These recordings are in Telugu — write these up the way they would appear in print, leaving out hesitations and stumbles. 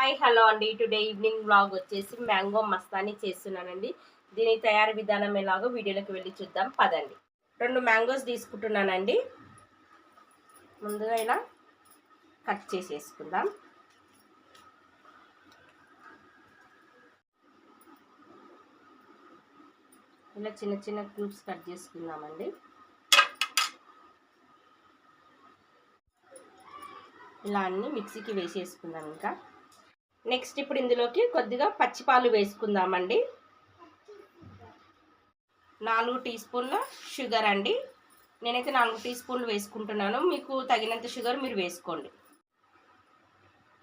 హాయ్ హలో అండి. టుడే ఈవినింగ్ వ్లాగ్ వచ్చేసి మ్యాంగో మస్తానీ చేస్తున్నానండి. దీని తయారీ విధానం ఎలాగో వీడియోలోకి వెళ్ళి చూద్దాం పదండి. 2 మ్యాంగోస్ తీసుకుంటున్నానండి. ముందుగా ఇలా కట్ చేసేసుకుందాం. ఇలా చిన్న చిన్న క్యూబ్స్ కట్ చేసుకుందామండి. ఇలా అన్ని మిక్సీకి వేసేసుకుందాం. ఇంకా నెక్స్ట్ ఇప్పుడు ఇందులోకి కొద్దిగా పచ్చిపాలు వేసుకుందామండి. 4 టీ స్పూన్ల షుగర్ అండి. నేనైతే 4 టీ స్పూన్లు వేసుకుంటున్నాను. మీకు తగినంత షుగర్ మీరు వేసుకోండి.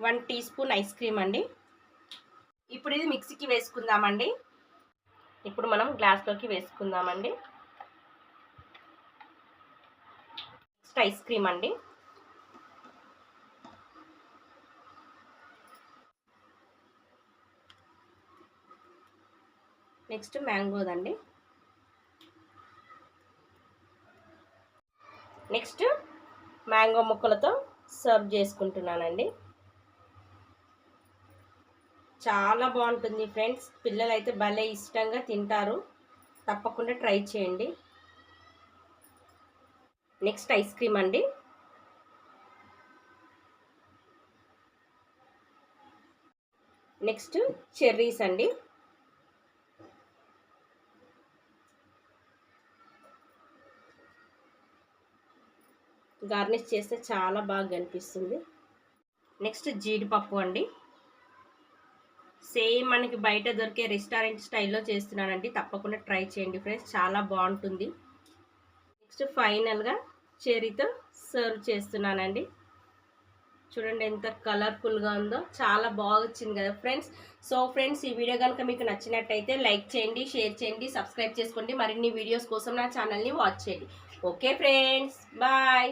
1 టీ స్పూన్ ఐస్ క్రీమ్ అండి. ఇప్పుడు ఇది మిక్సీకి వేసుకుందామండి. ఇప్పుడు మనం గ్లాస్లోకి వేసుకుందామండి. నెక్స్ట్ ఐస్ క్రీమ్ అండి. నెక్స్ట్ మ్యాంగోదండి. నెక్స్ట్ మ్యాంగో ముక్కలతో సర్వ్ చేసుకుంటున్నానండి. చాలా బాగుంటుంది ఫ్రెండ్స్. పిల్లలు అయితే భలే ఇష్టంగా తింటారు. తప్పకుండా ట్రై చేయండి. నెక్స్ట్ ఐస్ క్రీమ్ అండి. నెక్స్ట్ చెర్రీస్ అండి. గార్నిష్ చేస్తే చాలా బాగా కనిపిస్తుంది. నెక్స్ట్ జీడిపప్పు అండి. సేమ్ మనకి బయట దొరికే రెస్టారెంట్ స్టైల్లో చేస్తున్నానండి. తప్పకుండా ట్రై చేయండి ఫ్రెండ్స్, చాలా బాగుంటుంది. నెక్స్ట్ ఫైనల్గా చెర్రీతో సర్వ్ చేస్తున్నానండి. చూడండి ఎంత కలర్ఫుల్గా ఉందో, చాలా బాగా వచ్చింది కదా ఫ్రెండ్స్. సో ఫ్రెండ్స్, ఈ వీడియో కనుక మీకు నచ్చినట్టయితే లైక్ చేయండి, షేర్ చేయండి, సబ్స్క్రైబ్ చేసుకోండి. మరిన్ని వీడియోస్ కోసం నా ఛానల్ని వాచ్ చేయండి. Okay friends, bye.